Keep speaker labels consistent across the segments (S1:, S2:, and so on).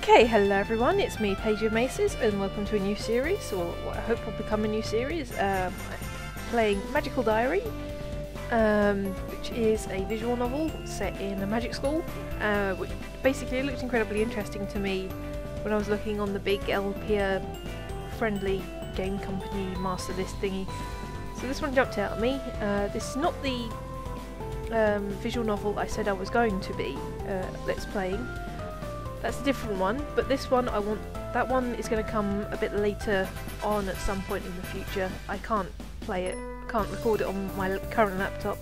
S1: Okay, hello everyone, it's me, Paigeofmaces, and welcome to a new series, or what I hope will become a new series. Playing Magical Diary, which is a visual novel set in a magic school, which basically looked incredibly interesting to me when I was looking on the big LPR friendly game company master list thingy. So this one jumped out at me. This is not the visual novel I said I was going to be let's playing. That's a different one, but this one that one is going to come a bit later on at some point in the future. I can't play it, can't record it on my current laptop,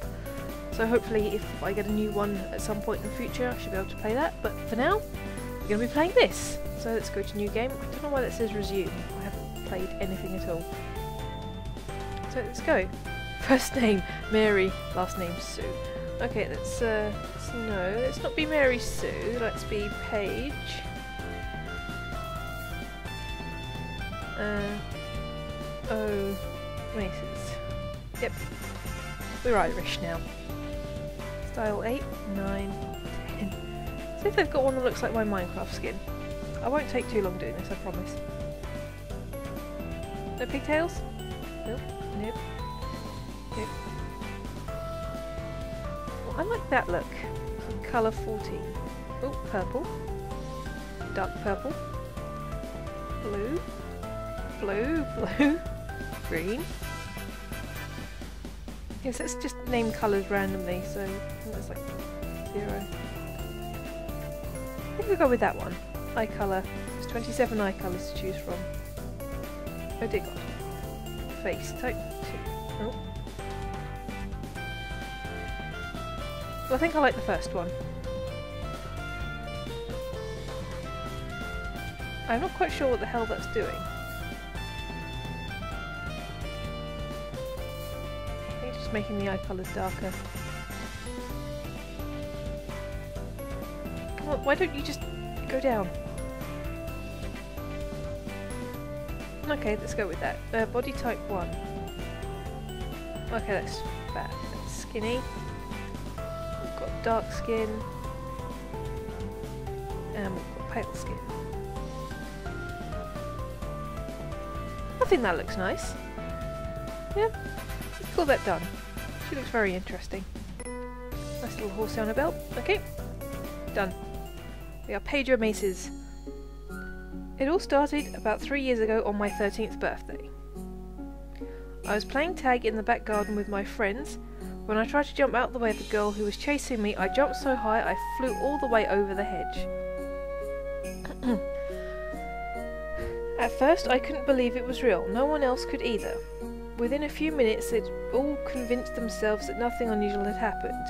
S1: so hopefully if I get a new one at some point in the future I should be able to play that, but for now we're going to be playing this. So let's go to new game. I don't know why that says resume, I haven't played anything at all. So let's go. First name Mary, last name Sue. Okay, let's not be Mary Sue, let's be Paige. Oh, Maces. Yep, we're Irish now. Style 8, 9, 10. See if they've got one that looks like my Minecraft skin. I won't take too long doing this, I promise. No pigtails? Nope, nope, nope. I like that look. Colour 14. Oh, purple. Dark purple. Blue. Blue. Blue. Green. Yes, let's just name colours randomly, so I think that's like 0. I think we'll go with that one. Eye colour. There's 27 eye colours to choose from. Oh dear god. Face type 2. Oh. I think I like the first one. I'm not quite sure what the hell that's doing. I think it's just making the eye colours darker. Come on, why don't you just go down? Okay, let's go with that. Body type 1. Okay, that's fat. That's skinny. Dark skin, and we've got pale skin. I think that looks nice. Yeah, let's call that done. She looks very interesting. Nice little horse down her belt. Okay, done. We are Paigeofmaces. It all started about 3 years ago on my 13th birthday. I was playing tag in the back garden with my friends. When I tried to jump out the way of the girl who was chasing me, I jumped so high I flew all the way over the hedge. At first I couldn't believe it was real, no one else could either. Within a few minutes they'd all convinced themselves that nothing unusual had happened.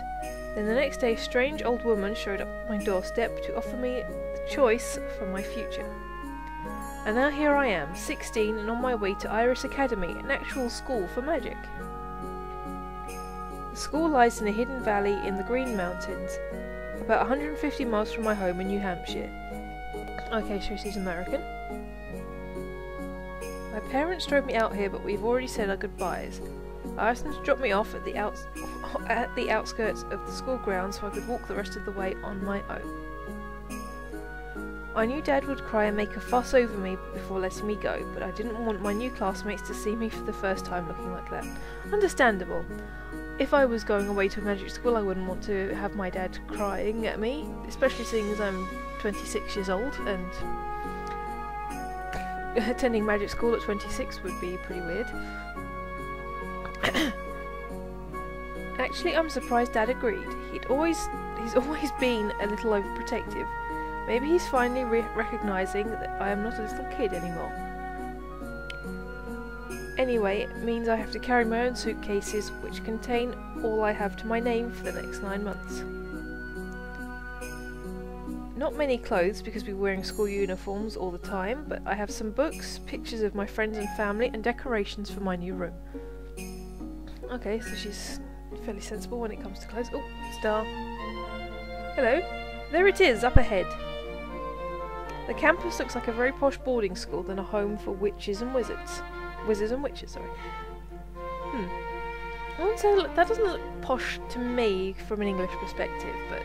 S1: Then the next day a strange old woman showed up at my doorstep to offer me the choice for my future. And now here I am, 16 and on my way to Iris Academy, an actual school for magic. The school lies in a hidden valley in the Green Mountains, about 150 miles from my home in New Hampshire. Okay, so she's American. My parents drove me out here, but we've already said our goodbyes. I asked them to drop me off at the outskirts of the school grounds so I could walk the rest of the way on my own. I knew Dad would cry and make a fuss over me before letting me go, but I didn't want my new classmates to see me for the first time looking like that. Understandable. If I was going away to a magic school, I wouldn't want to have my dad crying at me, especially seeing as I'm 26 years old, and attending magic school at 26 would be pretty weird. Actually, I'm surprised Dad agreed. He's always been a little overprotective. Maybe he's finally recognising that I am not a little kid anymore. Anyway, it means I have to carry my own suitcases, which contain all I have to my name for the next 9 months. Not many clothes because we're wearing school uniforms all the time, but I have some books, pictures of my friends and family, and decorations for my new room. Okay, so she's fairly sensible when it comes to clothes. Oh, star. Hello. There it is, up ahead. The campus looks like a very posh boarding school than a home for witches and wizards. Wizards and witches, sorry. I wouldn't say that doesn't look posh to me from an English perspective, but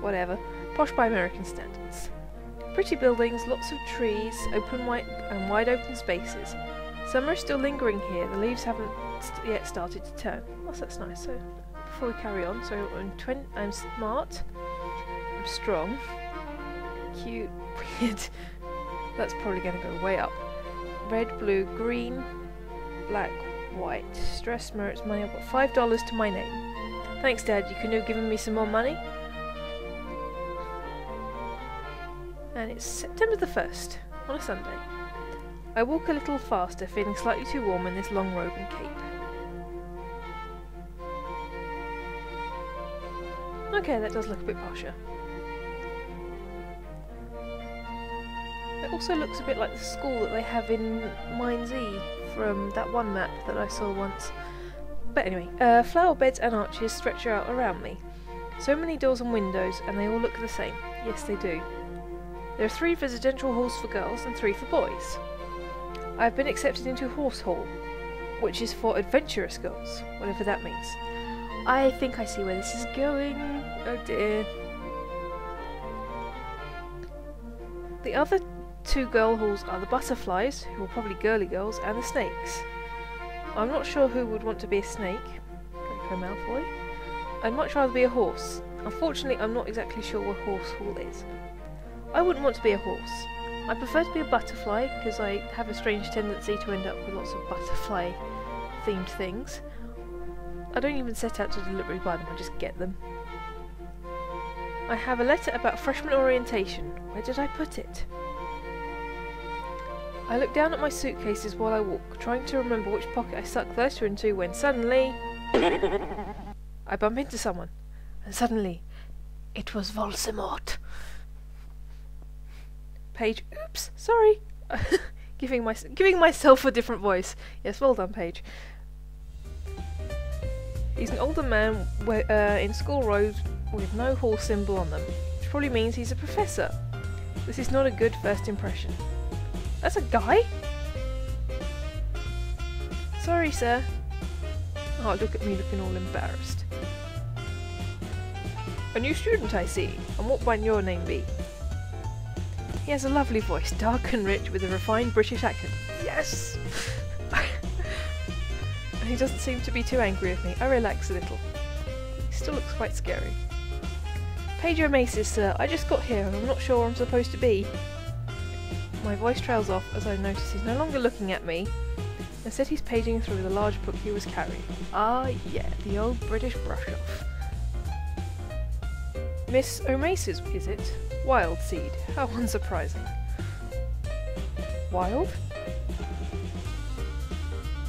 S1: whatever. Posh by American standards. Pretty buildings, lots of trees, wide open spaces. Summer is still lingering here, the leaves haven't yet started to turn. Oh, that's nice. So, before we carry on, so I'm smart, I'm strong, cute, weird. That's probably going to go way up. Red, blue, green, black, white. Stress, merits, money. I've got $5 to my name. Thanks, Dad. You could have given me some more money. And it's September the 1st, on a Sunday. I walk a little faster, feeling slightly too warm in this long robe and cape. Okay, that does look a bit posher. It also looks a bit like the school that they have in Mine Z from that one map that I saw once. But anyway, flower beds and arches stretch out around me. So many doors and windows, and they all look the same. Yes, they do. There are 3 residential halls for girls and 3 for boys. I have been accepted into Horse Hall, which is for adventurous girls, whatever that means. I think I see where this is going. Oh dear. The other 2 girl halls are the butterflies, who are probably girly girls, and the snakes. I'm not sure who would want to be a snake. Draco Malfoy. I'd much rather be a horse. Unfortunately, I'm not exactly sure what Horse Hall is. I wouldn't want to be a horse. I prefer to be a butterfly, because I have a strange tendency to end up with lots of butterfly-themed things. I don't even set out to deliberately buy them, I just get them. I have a letter about freshman orientation. Where did I put it? I look down at my suitcases while I walk, trying to remember which pocket I stuck the letter into when suddenly I bump into someone, and suddenly it was Voldemort. Paige, oops, sorry. giving myself a different voice. Yes, well done, Paige. He's an older man in school robes with no horse symbol on them, which probably means he's a professor. This is not a good first impression. That's a guy? Sorry, sir. Oh, look at me looking all embarrassed. A new student, I see. And what might your name be? He has a lovely voice, dark and rich, with a refined British accent. Yes! And he doesn't seem to be too angry with me. I relax a little. He still looks quite scary. Paigeofmaces, sir. I just got here and I'm not sure where I'm supposed to be. My voice trails off as I notice he's no longer looking at me. Instead he's paging through the large book he was carrying. Ah, yeah, the old British brush-off. Miss O'Maces, is it? Wild seed. How unsurprising. Wild?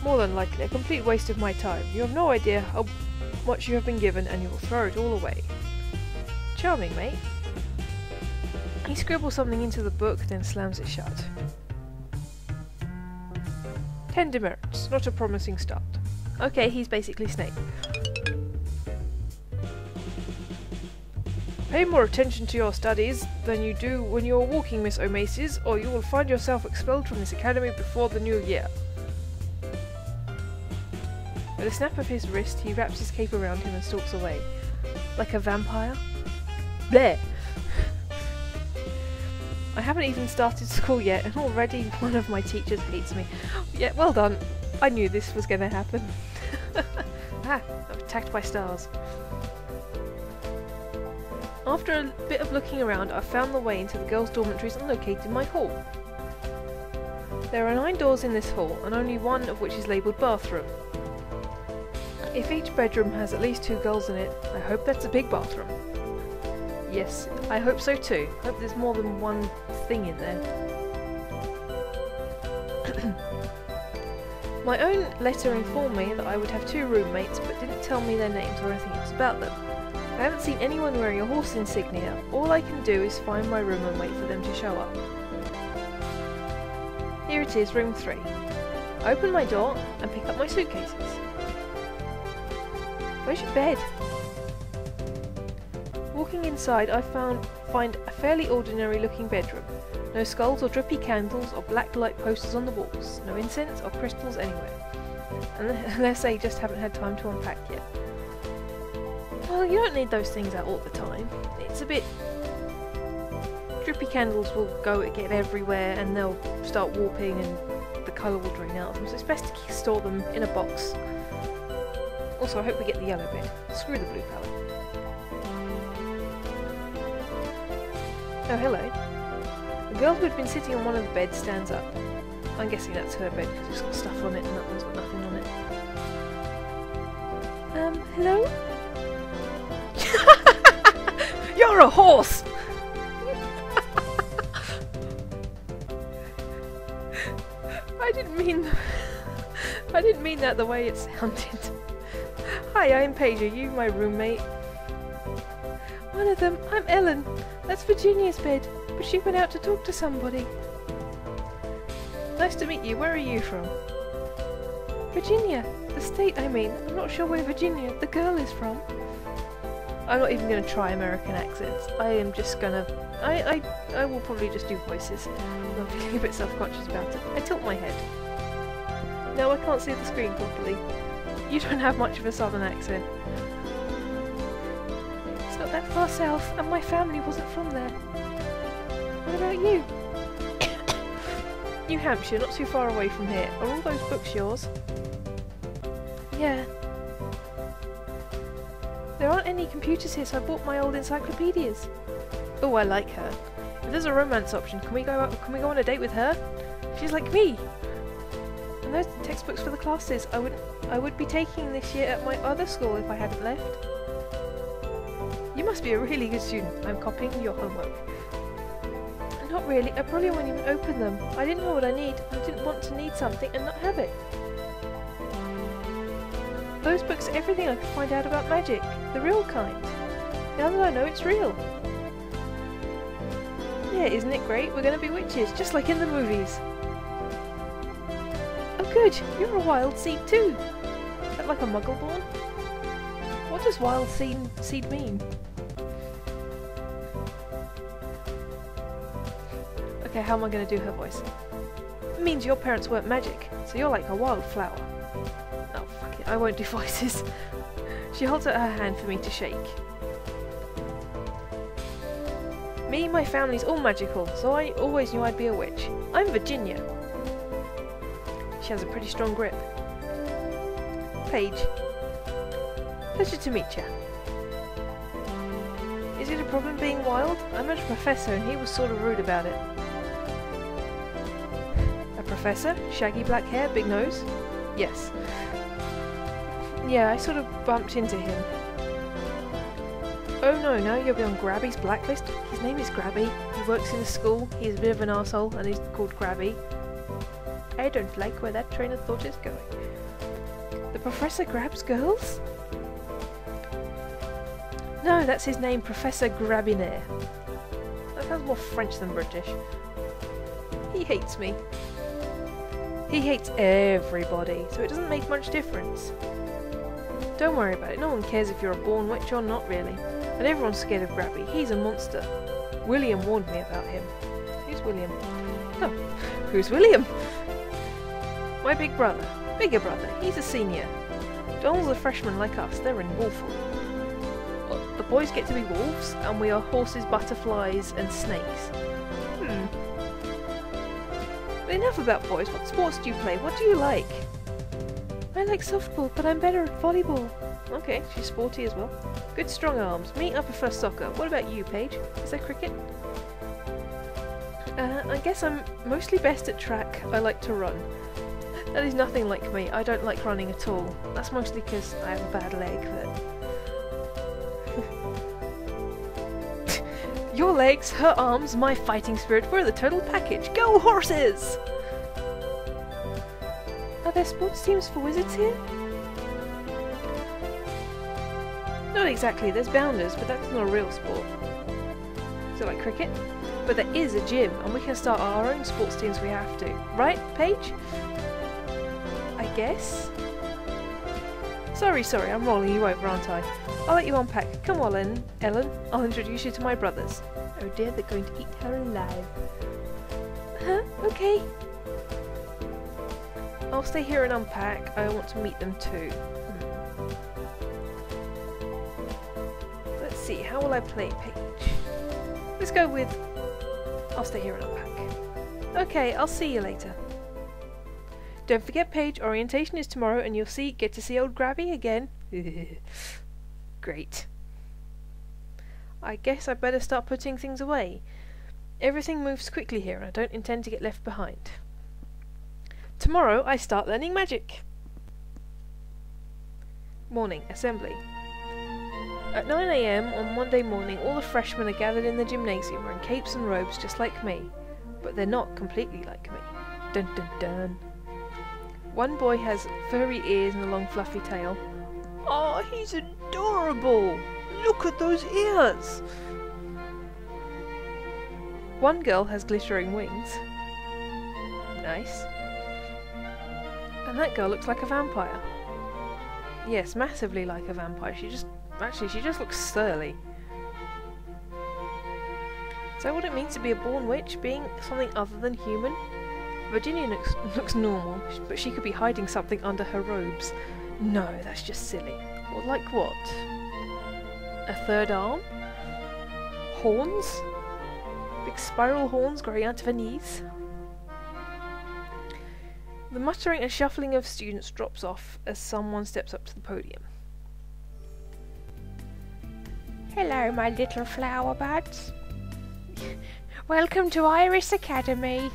S1: More than likely a complete waste of my time. You have no idea how much you have been given and you will throw it all away. Charming, mate. He scribbles something into the book, then slams it shut. 10 demerits. Not a promising start. Okay, he's basically Snape. Pay more attention to your studies than you do when you are walking, Miss O'Maces, or you will find yourself expelled from this academy before the new year. With a snap of his wrist, he wraps his cape around him and stalks away. Like a vampire? Bleh! I haven't even started school yet, and already one of my teachers hates me. Yeah, well done. I knew this was going to happen. I'm attacked by stars. After a bit of looking around, I found the way into the girls' dormitories and located my hall. There are 9 doors in this hall, and only one of which is labelled bathroom. If each bedroom has at least 2 girls in it, I hope that's a big bathroom. Yes, I hope so too. I hope there's more than one thing in there. My own letter informed me that I would have 2 roommates, but didn't tell me their names or anything else about them. I haven't seen anyone wearing a horse insignia. All I can do is find my room and wait for them to show up. Here it is, room 3. I open my door and pick up my suitcases. Where's your bed? Walking inside, I find a fairly ordinary looking bedroom. No skulls or drippy candles or black light posters on the walls. No incense or crystals anywhere. Unless they just haven't had time to unpack yet. Well, you don't need those things out all the time. It's a bit drippy candles will get everywhere and they'll start warping and the colour will drain out of them, so it's best to store them in a box. Also, I hope we get the yellow bed. Screw the blue colour. Oh, hello. The girl who had been sitting on one of the beds stands up. I'm guessing that's her bed because it's got stuff on it and that one's got nothing on it. Hello? You're a horse! I didn't mean that the way it sounded. Hi, I'm Paige. Are you my roommate? One of them. I'm Ellen. That's Virginia's bed, but she went out to talk to somebody. Nice to meet you. Where are you from? Virginia. The state, I mean. I'm not sure where Virginia, the girl, is from. I'm not even going to try American accents. I am just gonna... I will probably just do voices. I'm feeling a bit self-conscious about it. I tilt my head. No, I can't see the screen properly. You don't have much of a southern accent. It's not that far south, and my family wasn't from there. What about you? New Hampshire, not too far away from here. Are all those books yours? Yeah. There aren't any computers here, so I bought my old encyclopedias. Oh, I like her. If there's a romance option, can we go on a date with her? She's like me. And those are the textbooks for the classes I would be taking this year at my other school if I hadn't left. You must be a really good student. I'm copying your homework. Not really. I probably won't even open them. I didn't know what I need. I didn't want to need something and not have it. Those books are everything I could find out about magic. The real kind. Now that I know it's real. Yeah, isn't it great? We're going to be witches, just like in the movies. Oh good, you're a wild seed too. Is that like a muggle born? What does wild seed mean? Okay, how am I going to do her voice? It means your parents weren't magic, so you're like a wildflower. Oh fuck it, I won't do voices. She holds out her hand for me to shake. Me, my family's all magical, so I always knew I'd be a witch. I'm Virginia. She has a pretty strong grip. Paige. Pleasure to meet you. Is it a problem being wild? I met a professor and he was sort of rude about it. A professor? Shaggy black hair, big nose? Yes. Yeah, I sort of bumped into him. Oh no, now you'll be on Grabby's blacklist. His name is Grabby. He works in a school. He's a bit of an arsehole and he's called Grabby. I don't like where that train of thought is going. The professor grabs girls? No, that's his name, Professor Grabinaire. That sounds more French than British. He hates me. He hates everybody, so it doesn't make much difference. Don't worry about it, no one cares if you're a born witch or not really. And everyone's scared of Grabby, he's a monster. William warned me about him. Who's William? Oh, who's William? My big brother. Bigger brother, he's a senior. Donald's a freshman like us, they're in Wolfhall. Well, the boys get to be wolves, and we are horses, butterflies, and snakes. But enough about boys, what sports do you play? What do you like? I like softball, but I'm better at volleyball. Okay, she's sporty as well. Good strong arms. Me, I prefer soccer. What about you, Paige? Is there cricket? I guess I'm mostly best at track. I like to run. That is nothing like me. I don't like running at all. That's mostly because I have a bad leg, but... Your legs, her arms, my fighting spirit, we're the total package. Go horses! Are there sports teams for wizards here? Not exactly, there's bounders, but that's not a real sport. Is it like cricket? But there is a gym, and we can start our own sports teams if we have to. Right, Paige? I guess? Sorry, I'm rolling you over, aren't I? I'll let you unpack. Come on, Ellen. I'll introduce you to my brothers. Oh dear, they're going to eat her alive. Huh? Okay. I'll stay here and unpack. I want to meet them too. Let's see, how will I play Paige? Let's go with I'll stay here and unpack. Okay, I'll see you later. Don't forget, Paige, orientation is tomorrow and you'll get to see old Grabby again. Great. I guess I better start putting things away. Everything moves quickly here and I don't intend to get left behind. Tomorrow I start learning magic. Morning, assembly. At 9 AM on Monday morning, all the freshmen are gathered in the gymnasium wearing capes and robes just like me. But they're not completely like me. Dun dun dun. One boy has furry ears and a long fluffy tail. Oh, he's adorable! Look at those ears! One girl has glittering wings. Nice. And that girl looks like a vampire. Yes, massively like a vampire. She just looks surly. Is that what it means to be a born witch? Being something other than human? Virginia looks normal, but she could be hiding something under her robes. No, that's just silly. Well, like what? A third arm? Horns? Big spiral horns growing out of her knees? The muttering and shuffling of students drops off as someone steps up to the podium. Hello, my little flower buds. Welcome to Iris Academy.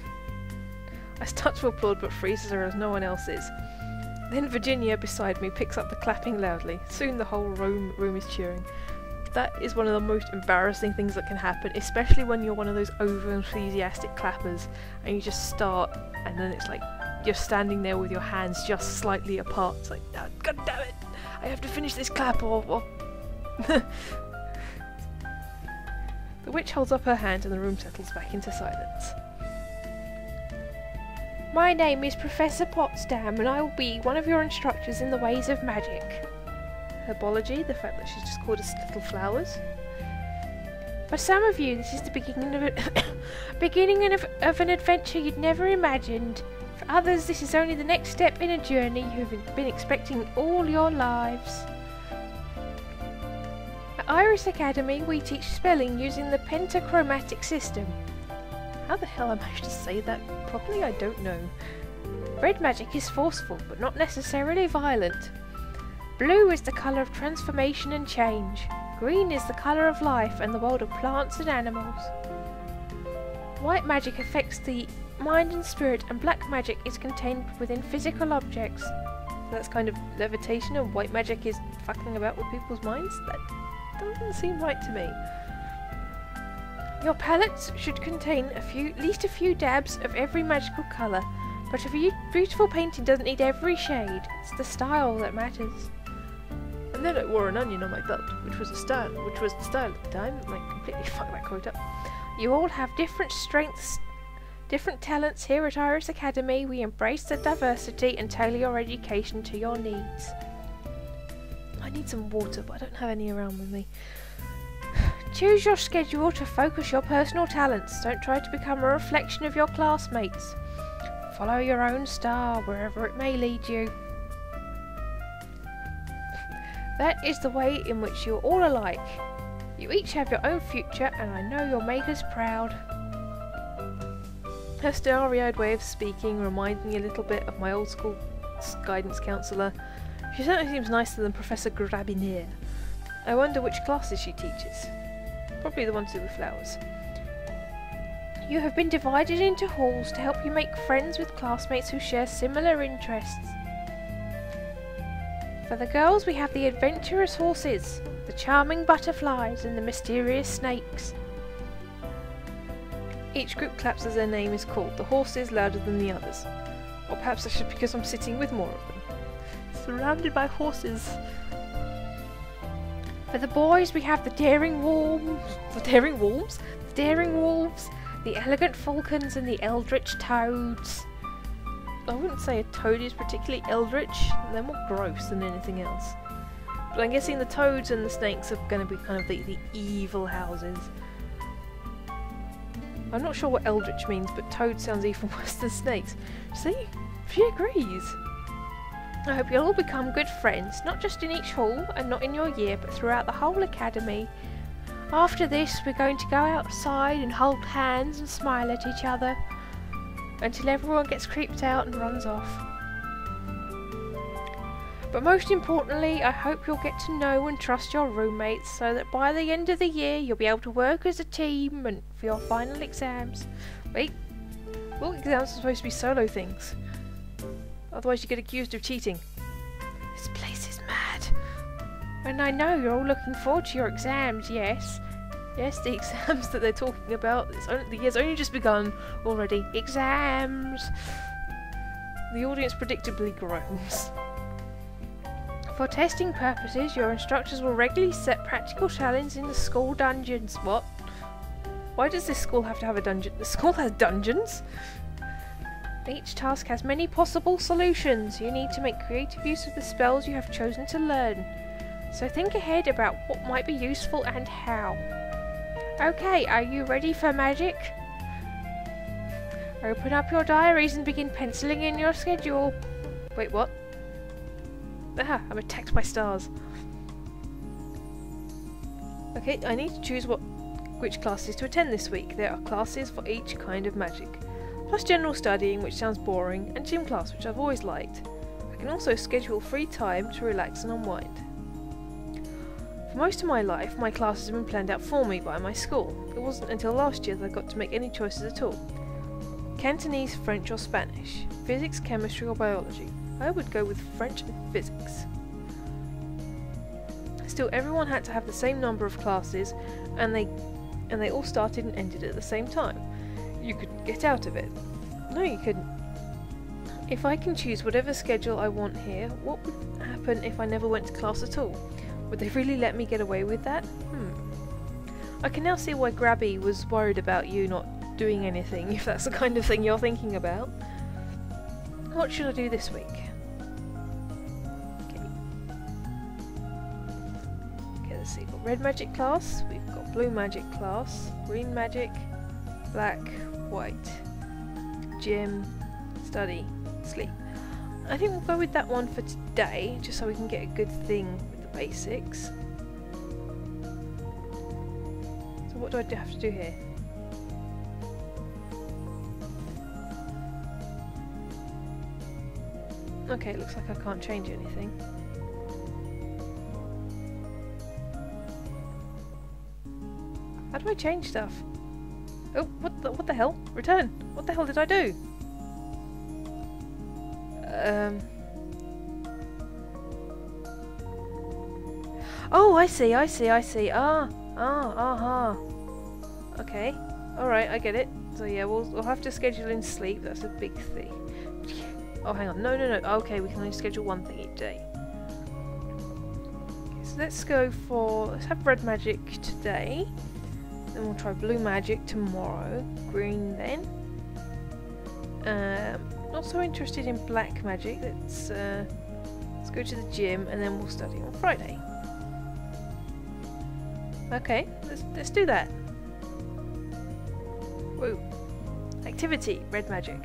S1: I start to applaud but freezes her as no one else is. Then Virginia beside me picks up the clapping loudly. Soon the whole room is cheering. That is one of the most embarrassing things that can happen, especially when you're one of those over-enthusiastic clappers and you just start and then it's like you're standing there with your hands just slightly apart. It's like, oh, God damn it! I have to finish this clap or... The witch holds up her hand and the room settles back into silence. My name is Professor Potsdam and I will be one of your instructors in the ways of magic. Herbology, the fact that she's just called us little flowers. For some of you, this is the beginning of an adventure you'd never imagined. For others, this is only the next step in a journey you've been expecting all your lives. At Iris Academy, we teach spelling using the pentachromatic system. How the hell I managed to say that properly, I don't know. Red magic is forceful, but not necessarily violent. Blue is the colour of transformation and change. Green is the colour of life and the world of plants and animals. White magic affects the mind and spirit, and black magic is contained within physical objects. So that's kind of levitation, and white magic is fucking about with people's minds? That doesn't seem right to me. Your palettes should contain at least a few dabs of every magical colour, but a beautiful painting doesn't need every shade. It's the style that matters. And then I wore an onion on my belt, which was the style at the time. I completely fucked that quote up. You all have different strengths, different talents. Here at Iris Academy, we embrace the diversity and tailor your education to your needs. I need some water, but I don't have any around with me. Choose your schedule to focus your personal talents. Don't try to become a reflection of your classmates. Follow your own star, wherever it may lead you. That is the way in which you're all alike. You each have your own future, and I know you'll make us proud. Her starry-eyed way of speaking reminds me a little bit of my old school guidance counsellor. She certainly seems nicer than Professor Grabinier. I wonder which classes she teaches. Probably the ones to do with flowers. You have been divided into halls to help you make friends with classmates who share similar interests. For the girls, we have the adventurous horses, the charming butterflies, and the mysterious snakes. Each group claps as their name is called, the horses louder than the others. Or perhaps that's just because I'm sitting with more of them. Surrounded by horses. For the boys, we have the daring wolves, the elegant falcons, and the eldritch toads. I wouldn't say a toad is particularly eldritch, they're more gross than anything else. But I'm guessing the toads and the snakes are going to be kind of the evil houses. I'm not sure what eldritch means, but toad sounds even worse than snakes. See? She agrees. I hope you'll all become good friends, not just in each hall and not in your year, but throughout the whole academy. After this, we're going to go outside and hold hands and smile at each other until everyone gets creeped out and runs off. But most importantly, I hope you'll get to know and trust your roommates so that by the end of the year you'll be able to work as a team and for your final exams. Wait, all exams are supposed to be solo things. Otherwise you get accused of cheating. This place is mad. And I know you're all looking forward to your exams, yes. Yes, the exams that they're talking about. The year's only just begun already. Exams! The audience predictably groans. For testing purposes, your instructors will regularly set practical challenges in the school dungeons. What? Why does this school have to have a dungeon? The school has dungeons? Each task has many possible solutions. You need to make creative use of the spells you have chosen to learn. So think ahead about what might be useful and how. Okay, are you ready for magic? Open up your diaries and begin penciling in your schedule. Wait, what? Ah, I'm attacked by stars. Okay, I need to choose which classes to attend this week. There are classes for each kind of magic. Plus general studying, which sounds boring, and gym class, which I've always liked. I can also schedule free time to relax and unwind. For most of my life, my classes have been planned out for me by my school. It wasn't until last year that I got to make any choices at all. Cantonese, French or Spanish, physics, chemistry or biology. I would go with French and physics. Still, everyone had to have the same number of classes, and they all started and ended at the same time. You could get out of it. No, you couldn't. If I can choose whatever schedule I want here, what would happen if I never went to class at all? Would they really let me get away with that? I can now see why Grabby was worried about you not doing anything, if that's the kind of thing you're thinking about. What should I do this week? Okay, let's see. We've got red magic class, we've got blue magic class, green magic, black, white, gym, study, sleep. I think we'll go with that one for today, just so we can get a good thing with the basics. So what do I have to do here? Okay, it looks like I can't change anything. How do I change stuff? Oh, what the hell? Return! What the hell did I do? Oh, I see. Okay. Alright, I get it. So yeah, we'll have to schedule in sleep, that's a big thing. Oh, hang on. No. Okay, we can only schedule one thing each day. Okay, so let's have red magic today. Then we'll try blue magic tomorrow. Green then. Not so interested in black magic. Let's go to the gym and then we'll study on Friday. Okay, let's do that. Woo. Activity, red magic.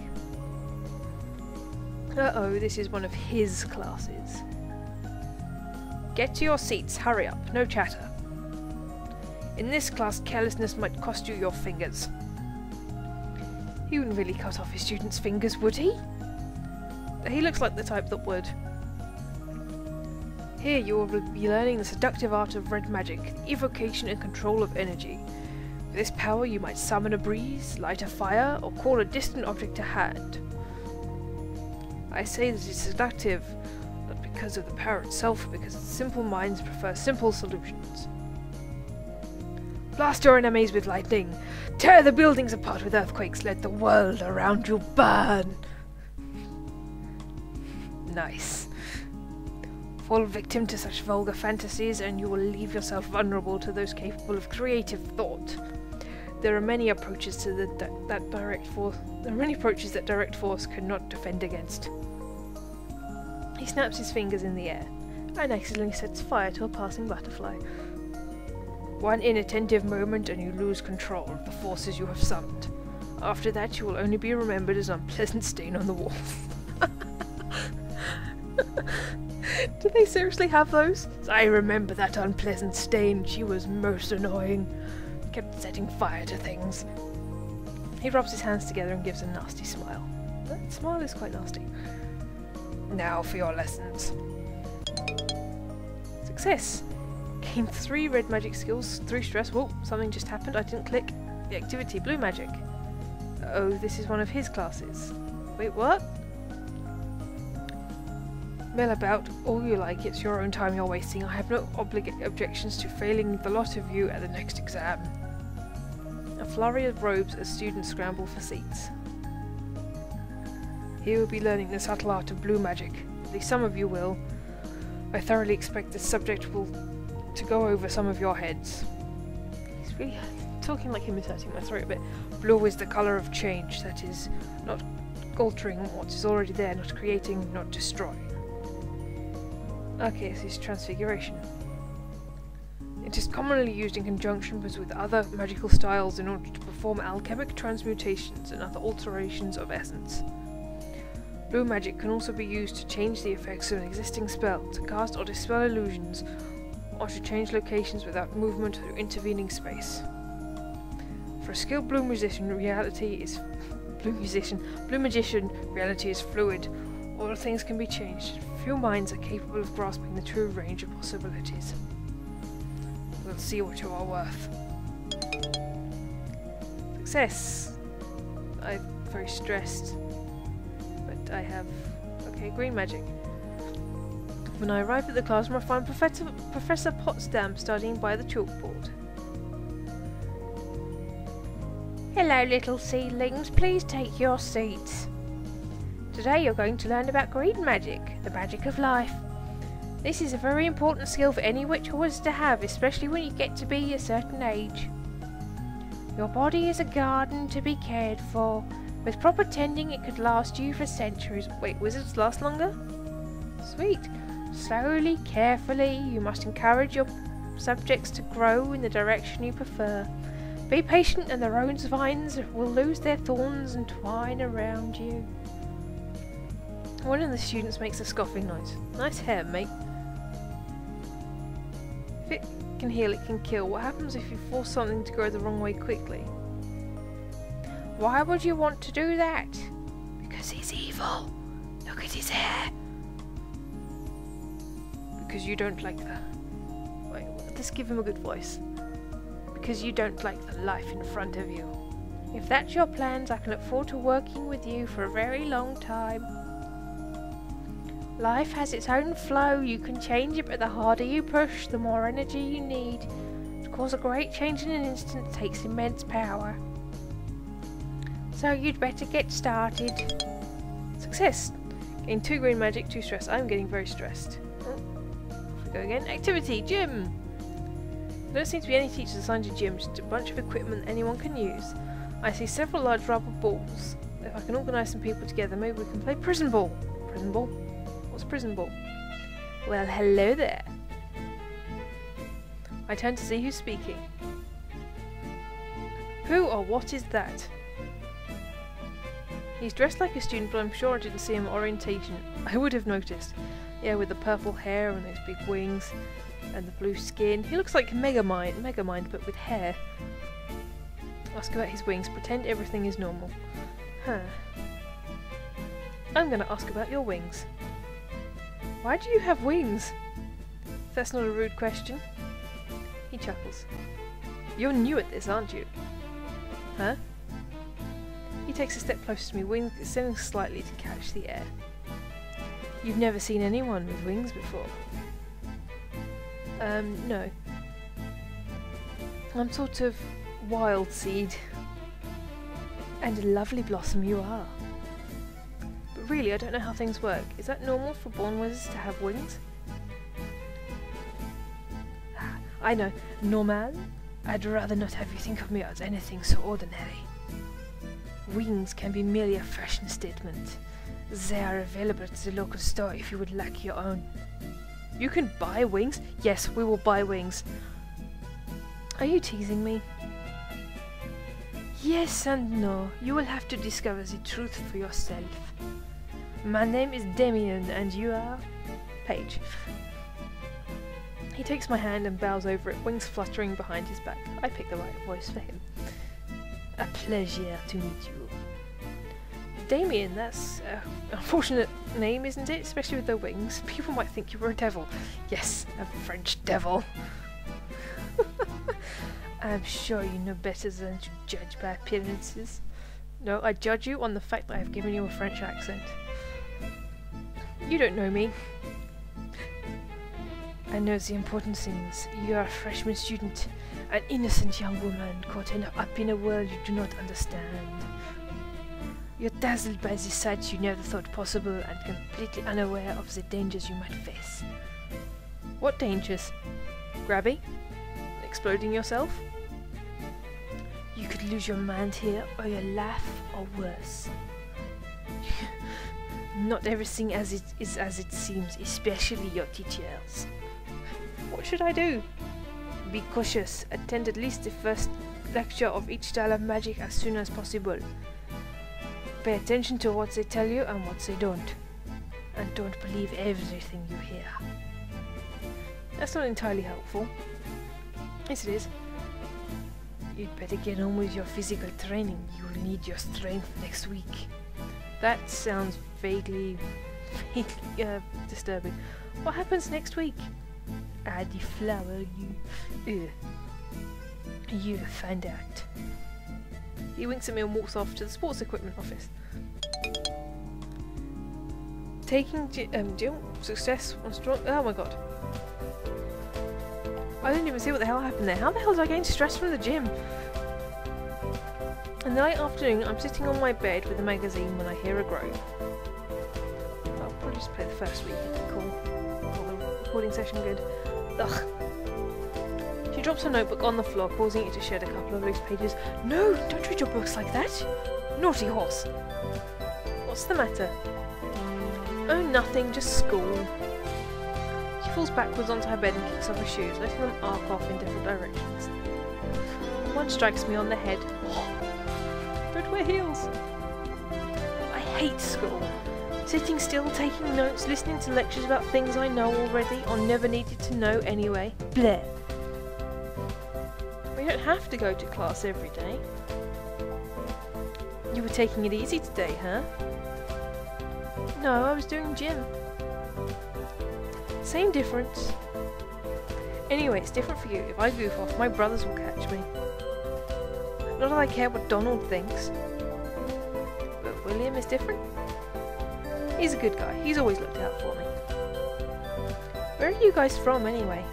S1: Uh-oh, this is one of his classes. Get to your seats, hurry up, no chatter. In this class, carelessness might cost you your fingers. He wouldn't really cut off his students' fingers, would he? He looks like the type that would. Here you will be learning the seductive art of red magic, the evocation and control of energy. With this power you might summon a breeze, light a fire, or call a distant object to hand. I say that it's seductive, not because of the power itself, but because simple minds prefer simple solutions. Blast your enemies with lightning! Tear the buildings apart with earthquakes! Let the world around you burn! Nice. Fall victim to such vulgar fantasies and you will leave yourself vulnerable to those capable of creative thought. There are many approaches to that direct force. There are many approaches that direct force cannot defend against. He snaps his fingers in the air and accidentally sets fire to a passing butterfly. One inattentive moment and you lose control of the forces you have summoned. After that you will only be remembered as an unpleasant stain on the wall. Do they seriously have those? I remember that unpleasant stain. She was most annoying. Kept setting fire to things. He rubs his hands together and gives a nasty smile. That smile is quite nasty. Now for your lessons. Success! Gained 3 red magic skills, 3 stress. Whoa, something just happened. I didn't click the activity. Blue magic. Oh, this is one of his classes. Wait, what? Mill about all you like. It's your own time you're wasting. I have no objections to failing the lot of you at the next exam. A flurry of robes as students scramble for seats. He will be learning the subtle art of blue magic. At least some of you will. I thoroughly expect this subject will to go over some of your heads. He's really talking like him is hurting my throat a bit. Blue is the colour of change, that is, not altering what is already there, not creating, not destroying. Okay, this is transfiguration. It is commonly used in conjunction with other magical styles in order to perform alchemic transmutations and other alterations of essence. Blue magic can also be used to change the effects of an existing spell, to cast or dispel illusions, or to change locations without movement through intervening space. For a skilled blue magician, reality is fluid. All things can be changed. Few minds are capable of grasping the true range of possibilities. We'll see what you are worth. Success! I'm very stressed. But I have... okay, green magic. When I arrive at the classroom, I find Professor Potsdam studying by the chalkboard. Hello, little seedlings. Please take your seats. Today you're going to learn about green magic, the magic of life. This is a very important skill for any witch or wizard to have, especially when you get to be a certain age. Your body is a garden to be cared for. With proper tending, it could last you for centuries. Wait, wizards last longer? Sweet. Slowly, carefully, you must encourage your subjects to grow in the direction you prefer. Be patient and the rose vines will lose their thorns and twine around you. One of the students makes a scoffing noise. Nice hair, mate. If it can heal, it can kill. What happens if you force something to go the wrong way quickly? Why would you want to do that? Because he's evil. Look at his hair. Because you don't like the... wait, let's give him a good voice. Because you don't like the life in front of you. If that's your plans, I can look forward to working with you for a very long time. Life has its own flow. You can change it, but the harder you push, the more energy you need. To cause a great change in an instant takes immense power. So you'd better get started. Success! Gain 2 green magic, 2 stress. I'm getting very stressed. Oh, off we go again. Activity! Gym! There don't seem to be any teachers assigned to gym, just a bunch of equipment anyone can use. I see several large rubber balls. If I can organise some people together, maybe we can play prison ball. Prison ball? What's prison ball? Well, hello there. I turn to see who's speaking. Who or what is that? He's dressed like a student, but I'm sure I didn't see him at orientation. I would have noticed. Yeah, with the purple hair and those big wings and the blue skin. He looks like Megamind, but with hair. Ask about his wings. Pretend everything is normal. Huh. I'm gonna ask about your wings. Why do you have wings? That's not a rude question. He chuckles. You're new at this, aren't you? Huh? He takes a step closer to me, wings extending slightly to catch the air. You've never seen anyone with wings before? No. I'm sort of wild seed. And a lovely blossom you are. But really, I don't know how things work. Is that normal for born wizards to have wings? I know. Normal? I'd rather not have you think of me as anything so ordinary. Wings can be merely a fashion statement. They are available at the local store if you would like your own. You can buy wings? Yes, we will buy wings. Are you teasing me? Yes and no. You will have to discover the truth for yourself. My name is Damien, and you are? Paige. He takes my hand and bows over it, wings fluttering behind his back. I pick the right voice for him. A pleasure to meet you. Damien, that's an unfortunate name, isn't it? Especially with the wings. People might think you were a devil. Yes, a French devil. I'm sure you know better than to judge by appearances. No, I judge you on the fact that I have given you a French accent. You don't know me. I know the important things. You are a freshman student, an innocent young woman caught up in a world you do not understand. You're dazzled by the sights you never thought possible and completely unaware of the dangers you might face. What dangers? Grabby? Exploding yourself? You could lose your mind here, or your life, or worse. Not everything is as it seems, especially your teachers. What should I do? Be cautious. Attend at least the first lecture of each style of magic as soon as possible. Pay attention to what they tell you and what they don't. And don't believe everything you hear. That's not entirely helpful. Yes, it is. You'd better get on with your physical training. You'll need your strength next week. That sounds vaguely disturbing. What happens next week? I deflower you. You'll find out. He winks at me and walks off to the sports equipment office. Taking gym success on strong. Oh my god. I didn't even see what the hell happened there. How the hell did I gain stress from the gym? In the late afternoon, I'm sitting on my bed with a magazine when I hear a groan. I'll probably just play the first week. Cool. Call the recording session good. Ugh. She drops her notebook on the floor, causing it to shed a couple of loose pages. No! Don't read your books like that! Naughty horse! What's the matter? Oh, nothing. Just school. She falls backwards onto her bed and kicks off her shoes, letting them arc off in different directions. One strikes me on the head. Don't wear heels! I hate school. Sitting still, taking notes, listening to lectures about things I know already or never needed to know anyway. Bleh! We don't have to go to class every day. You were taking it easy today, huh? No, I was doing gym. Same difference. Anyway, it's different for you. If I goof off, my brothers will catch me. Not that I care what Donald thinks. But William is different. He's a good guy. He's always looked out for me. Where are you guys from, anyway?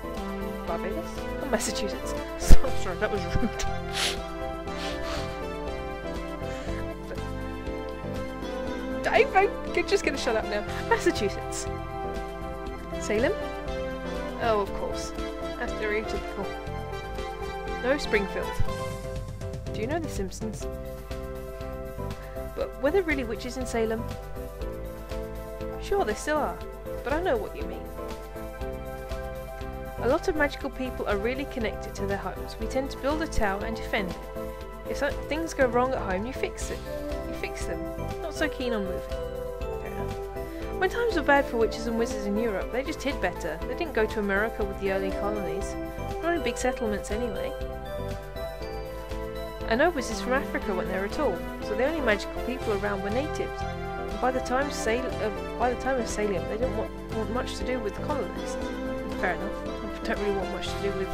S1: Barbados? Or Massachusetts? Sorry, that was rude. I'm just gonna shut up now. Massachusetts. Salem? Oh, of course. That's stereotypical. No, Springfield. Do you know The Simpsons? But were there really witches in Salem? Sure, there still are, but I know what you mean. A lot of magical people are really connected to their homes. We tend to build a tower and defend it. If things go wrong at home, you fix it. You fix them. Not so keen on moving. Fair enough. When times were bad for witches and wizards in Europe, they just hid better. They didn't go to America with the early colonies. Not in big settlements anyway. And no wizards from Africa went there at all, so the only magical people around were natives. And by the time of Salem, they didn't want much to do with colonists. Fair enough. I don't really want much to do with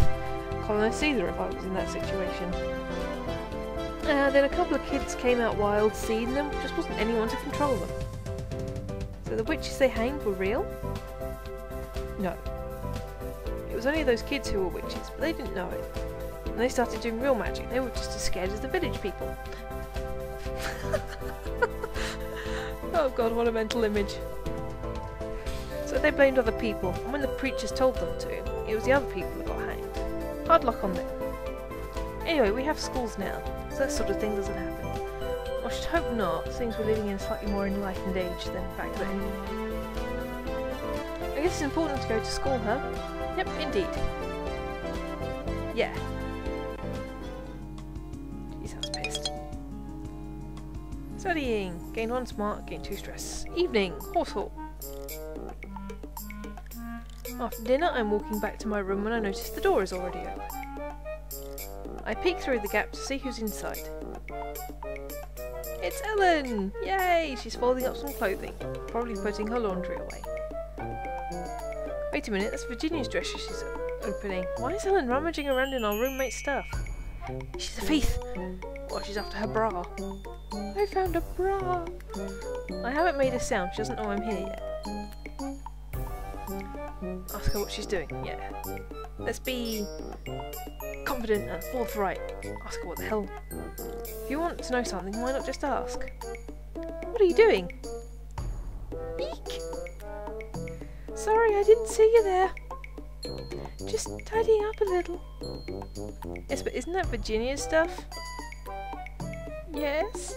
S1: colonists either if I was in that situation. Then a couple of kids came out wild, seeing them, just wasn't anyone to control them. So the witches they hanged were real? No. It was only those kids who were witches, but they didn't know it. When they started doing real magic, they were just as scared as the village people. Oh god, what a mental image. So they blamed other people, and when the preachers told them to, it was the other people who got hanged. Hard luck on them. Anyway, we have schools now, so that sort of thing doesn't happen. I should hope not, since we're living in a slightly more enlightened age than back then. I guess it's important to go to school, huh? Yep, indeed. Yeah. He sounds pissed. Studying. Gain 1 smart, gain 2 stress. Evening. Horse hall. After dinner, I'm walking back to my room when I notice the door is already open. I peek through the gap to see who's inside. It's Ellen! Yay! She's folding up some clothing, probably putting her laundry away. Wait a minute, that's Virginia's dress she's opening. Why is Ellen rummaging around in our roommate's stuff? She's a thief! Well, she's after her bra. I found a bra! I haven't made a sound, she doesn't know I'm here yet. Ask her what she's doing, yeah. Let's be confident and forthright. Ask her what the hell. If you want to know something, why not just ask? What are you doing? Eek! Sorry, I didn't see you there. Just tidying up a little. Yes, but isn't that Virginia's stuff? Yes?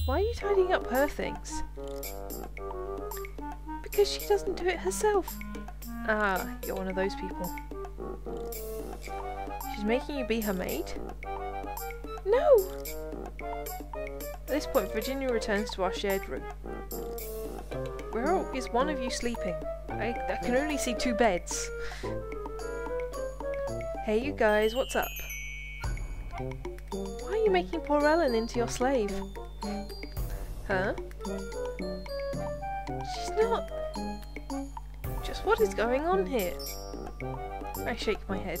S1: Why are you tidying up her things? Because she doesn't do it herself. Ah, you're one of those people. She's making you be her maid? No! At this point, Virginia returns to our shared room. Where is one of you sleeping? I can only see 2 beds. Hey you guys, what's up? Why are you making poor Ellen into your slave? Huh? She's not... Just what is going on here? I shake my head.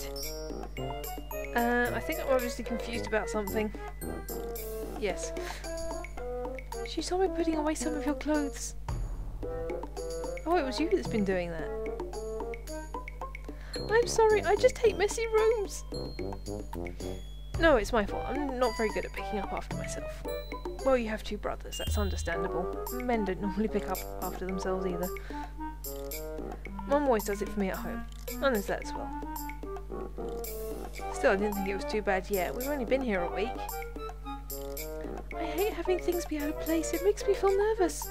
S1: I think I'm obviously confused about something. Yes. She saw me putting away some of your clothes. Oh, it was you that's been doing that. I'm sorry, I just hate messy rooms. No, it's my fault. I'm not very good at picking up after myself. Well, you have 2 brothers, that's understandable. Men don't normally pick up after themselves either. Mum always does it for me at home, and there's that as well. Still, I didn't think it was too bad yet. We've only been here a week. I hate having things be out of place. It makes me feel nervous.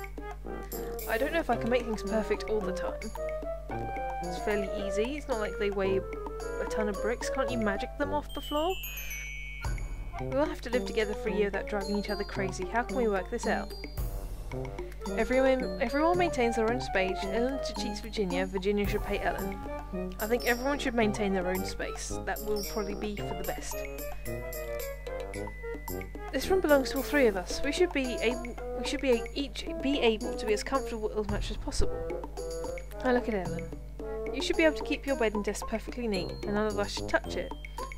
S1: I don't know if I can make things perfect all the time. It's fairly easy. It's not like they weigh a ton of bricks. Can't you magic them off the floor? We'll have to live together for a year without driving each other crazy. How can we work this out? Everyone maintains their own space. Ellen cheats Virginia. Virginia should pay Ellen. I think everyone should maintain their own space. That will probably be for the best. This room belongs to all 3 of us. We should each be able to be as comfortable as much as possible. I look at Ellen. You should be able to keep your bed and desk perfectly neat, and none of us should touch it,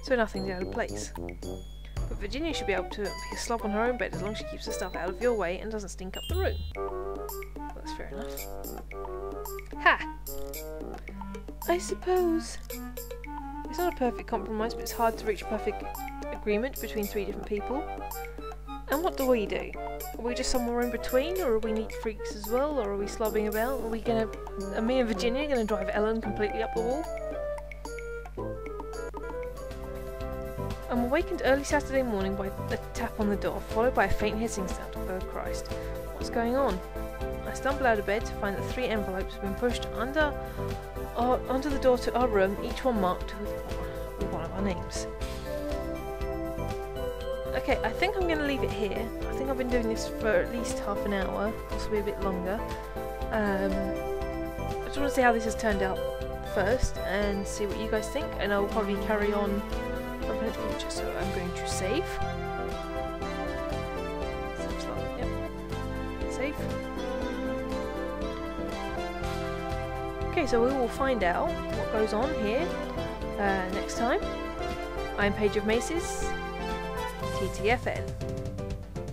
S1: so nothing's out of place. But Virginia should be able to be a slob on her own bed as long as she keeps the stuff out of your way and doesn't stink up the room. Well, that's fair enough. Ha! I suppose. It's not a perfect compromise, but it's hard to reach a perfect agreement between 3 different people. And what do we do? Are we just somewhere in between, or are we neat freaks as well, or are we slobbing about? Are me and Virginia gonna drive Ellen completely up the wall? I'm awakened early Saturday morning by a tap on the door, followed by a faint hissing sound. Oh Christ. What's going on? I stumble out of bed to find that 3 envelopes have been pushed under the door to our room, each one marked with one of our names. Okay, I think I'm going to leave it here. I think I've been doing this for at least half an hour, possibly a bit longer. I just want to see how this has turned out first and see what you guys think, and I'll probably carry on in the future. So I'm going to save. Yep. Save. Okay, so we will find out what goes on here next time. I'm Paigeofmaces. TTFN.